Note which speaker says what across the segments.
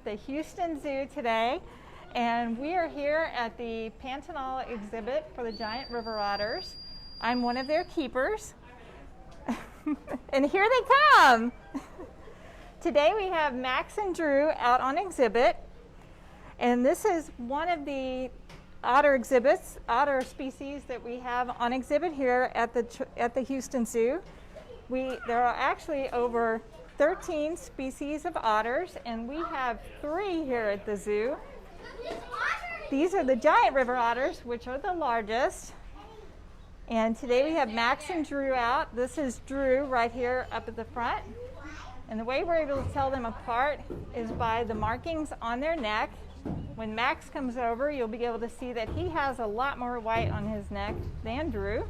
Speaker 1: the Houston Zoo today, and we are here at the Pantanal exhibit for the giant river otters. I'm one of their keepers, and here they come. Today we have Max and Drew out on exhibit, and this is one of the otter species that we have on exhibit here at the Houston Zoo. There are actually over 13 species of otters, and we have 3 here at the zoo. These are the giant river otters, which are the largest. And today we have Max and Drew out. This is Drew right here up at the front. And the way we're able to tell them apart is by the markings on their neck. When Max comes over, you'll be able to see that he has a lot more white on his neck than Drew.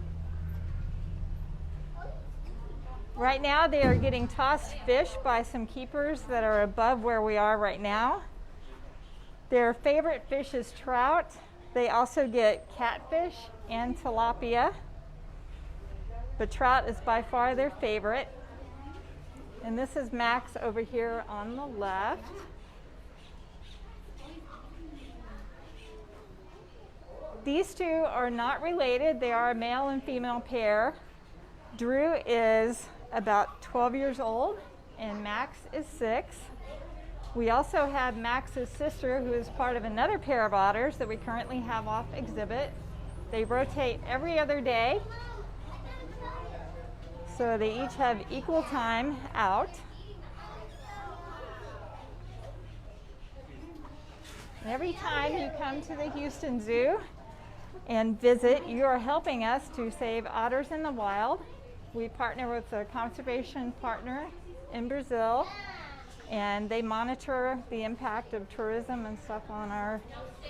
Speaker 1: Right now they are getting tossed fish by some keepers that are above where we are right now. Their favorite fish is trout. They also get catfish and tilapia. But trout is by far their favorite. And this is Max over here on the left. These two are not related. They are a male and female pair. Drew is about 12 years old and Max is 6. We also have Max's sister, who is part of another pair of otters that we currently have off exhibit. They rotate every other day, so they each have equal time out. And every time you come to the Houston Zoo and visit, you are helping us to save otters in the wild. We partner with a conservation partner in Brazil, and they monitor the impact of tourism and stuff on our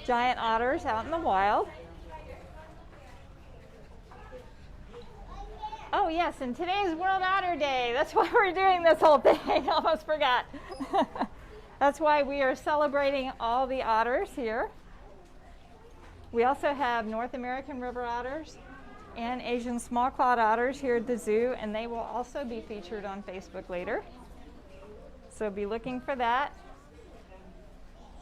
Speaker 1: giant otters out in the wild. Oh yes, and today is World Otter Day. That's why we're doing this whole thing. I almost forgot. That's why we are celebrating all the otters here. We also have North American river otters and Asian small-clawed otters here at the zoo, and they will also be featured on Facebook later. So be looking for that.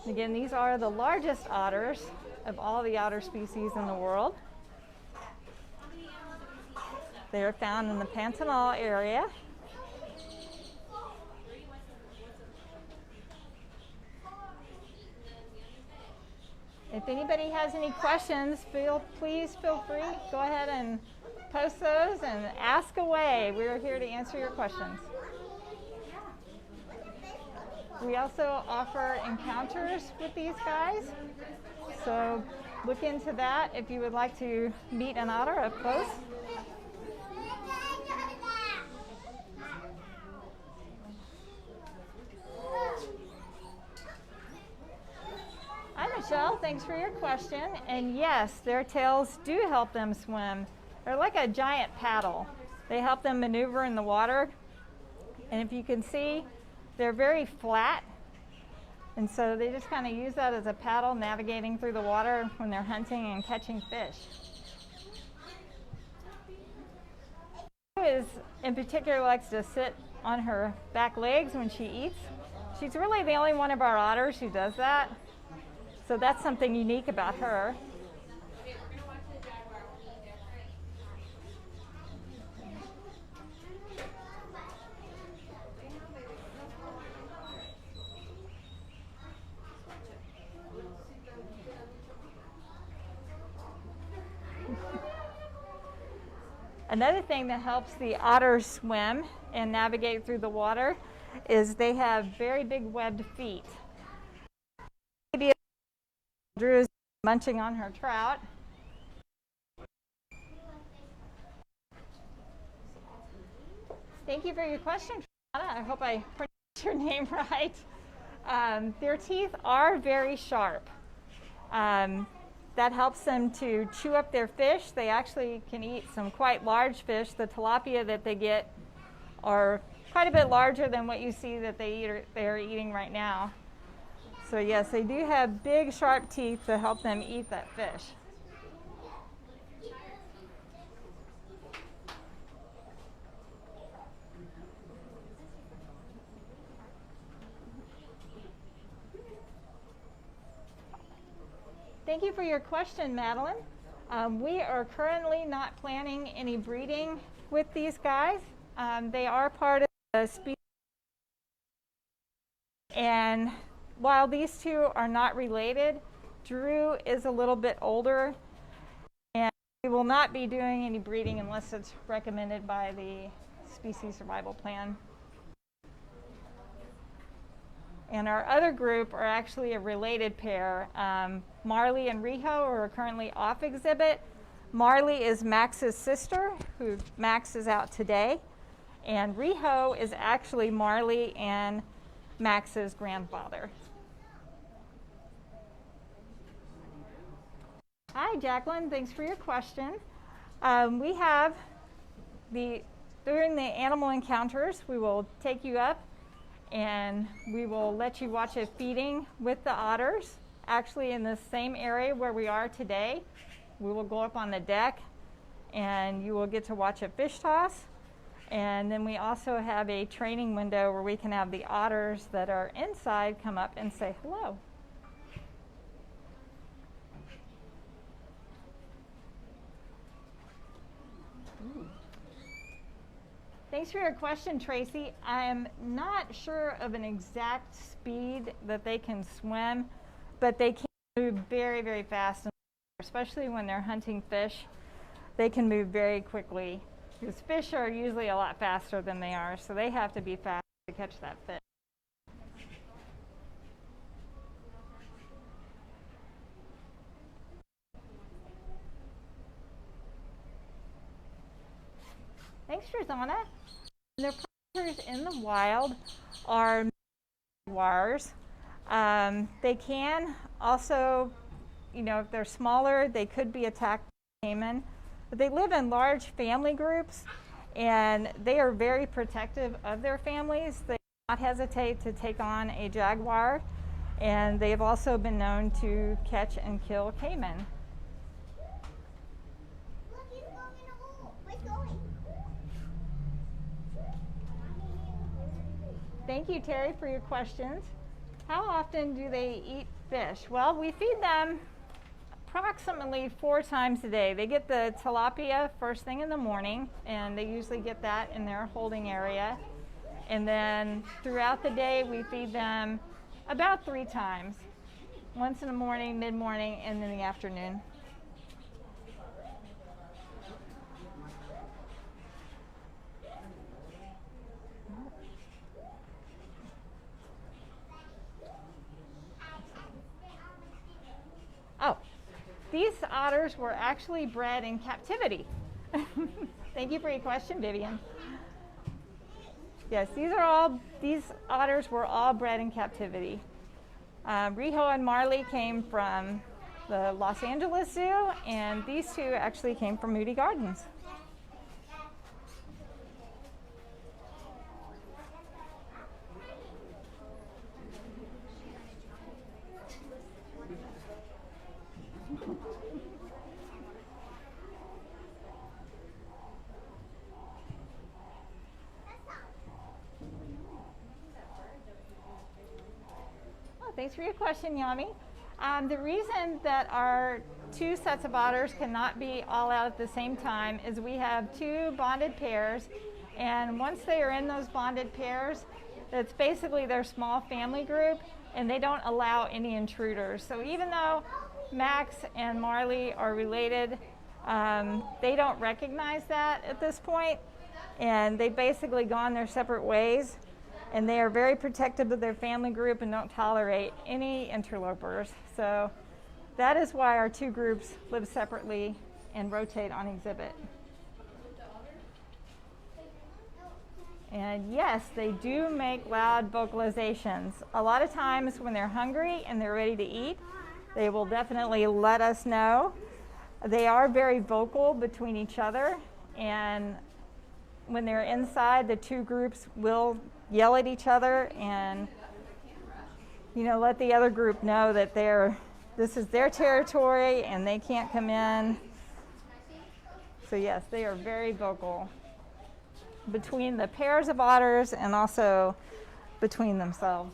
Speaker 1: Again, these are the largest otters of all the otter species in the world. They are found in the Pantanal area. If anybody has any questions, please feel free. Go ahead and post those and ask away. We're here to answer your questions. We also offer encounters with these guys, so look into that if you would like to meet an otter up close. Hi Michelle, thanks for your question. And yes, their tails do help them swim. They're like a giant paddle. They help them maneuver in the water. And if you can see, they're very flat. And so they just kind of use that as a paddle navigating through the water when they're hunting and catching fish. In particular likes to sit on her back legs when she eats. She's really the only one of our otters who does that. So that's something unique about her. Another thing that helps the otters swim and navigate through the water is they have very big webbed feet. Drew is munching on her trout. Thank you for your question, Trana. I hope I pronounced your name right. Their teeth are very sharp. That helps them to chew up their fish. They actually can eat some quite large fish. The tilapia that they get are quite a bit larger than what you see that they're eating right now. So yes, they do have big, sharp teeth to help them eat that fish. Thank you for your question, Madeline. We are currently not planning any breeding with these guys. They are part of the species. And while these two are not related, Drew is a little bit older, and we will not be doing any breeding unless it's recommended by the species survival plan. And our other group are actually a related pair. Marley and Rijo are currently off exhibit. Marley is Max's sister, who Max is out today. And Rijo is actually Marley and Max's grandfather. Hi, Jacqueline. Thanks for your question. We have during the animal encounters, we will take you up and we will let you watch a feeding with the otters, actually in the same area where we are today. We will go up on the deck and you will get to watch a fish toss. And then we also have a training window where we can have the otters that are inside come up and say hello. Thanks for your question, Tracy. I am not sure of an exact speed that they can swim, but they can move very, very fast, especially when they're hunting fish. They can move very quickly because fish are usually a lot faster than they are, so they have to be fast to catch that fish. Thanks, Rosanna. The predators in the wild are jaguars. They can also, if they're smaller, they could be attacked by caiman. But they live in large family groups, and they are very protective of their families. They do not hesitate to take on a jaguar, and they have also been known to catch and kill caiman.
Speaker 2: Look, he's going in a hole. Where's going?
Speaker 1: Thank you, Terry, for your questions. How often do they eat fish? Well, we feed them approximately 4 times a day. They get the tilapia first thing in the morning, and they usually get that in their holding area. And then throughout the day, we feed them about 3 times. Once in the morning, mid-morning, and in the afternoon. Oh, these otters were actually bred in captivity. Thank you for your question, Vivian. Yes, these otters were all bred in captivity. Rijo and Marley came from the Los Angeles Zoo, and these two actually came from Moody Gardens. Thanks for your question, Yami. The reason that our 2 sets of otters cannot be all out at the same time is we have 2 bonded pairs, and once they are in those bonded pairs, it's basically their small family group, and they don't allow any intruders. So even though Max and Marley are related, they don't recognize that at this point, and they've basically gone their separate ways. And they are very protective of their family group and don't tolerate any interlopers. So that is why our 2 groups live separately and rotate on exhibit. And yes, they do make loud vocalizations. A lot of times when they're hungry and they're ready to eat, they will definitely let us know. They are very vocal between each other, and when they're inside, the 2 groups will yell at each other and let the other group know that this is their territory and they can't come in. So yes, they are very vocal between the pairs of otters and also between themselves.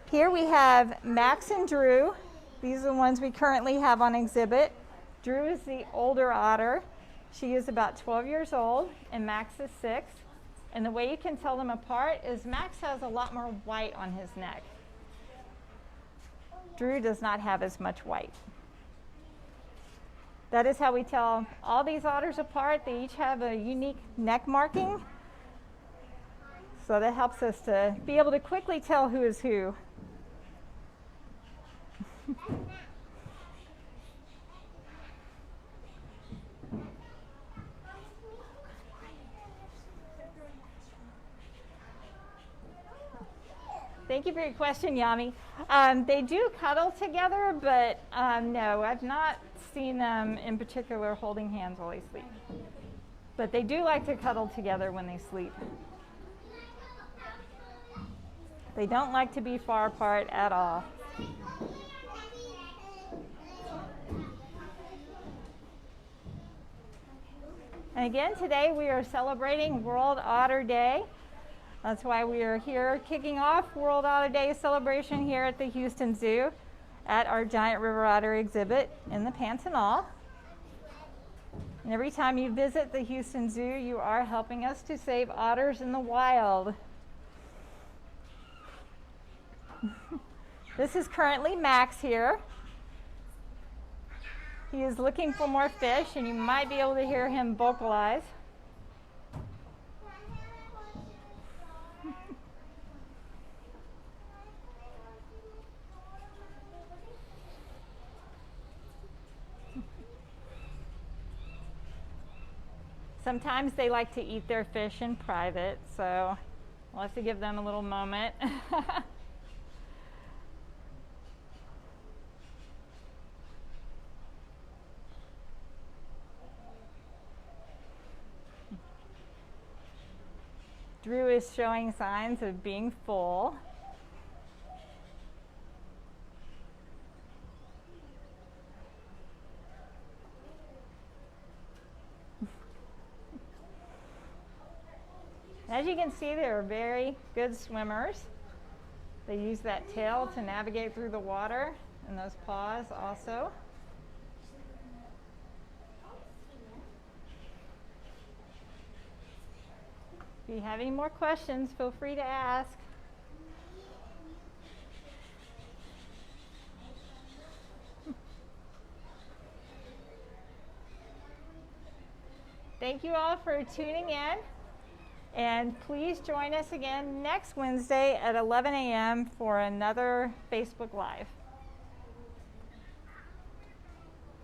Speaker 1: Here we have Max and Drew. These are the ones we currently have on exhibit. Drew is the older otter. She is about 12 years old, and Max is 6. And the way you can tell them apart is Max has a lot more white on his neck. Drew does not have as much white. That is how we tell all these otters apart. They each have a unique neck marking. So that helps us to be able to quickly tell who is who. Thank you for your question, Yami. They do cuddle together, but no, I've not seen them in particular holding hands while they sleep. But they do like to cuddle together when they sleep. They don't like to be far apart at all. And again, today we are celebrating World Otter Day. That's why we are here kicking off World Otter Day celebration here at the Houston Zoo at our giant river otter exhibit in the Pantanal. And every time you visit the Houston Zoo, you are helping us to save otters in the wild. This is currently Max here. He is looking for more fish, and you might be able to hear him vocalize. Sometimes they like to eat their fish in private, so we'll have to give them a little moment. Drew is showing signs of being full. As you can see, they're very good swimmers. They use that tail to navigate through the water, and those paws also. If you have any more questions, feel free to ask. Thank you all for tuning in. And please join us again next Wednesday at 11 a.m. for another Facebook Live.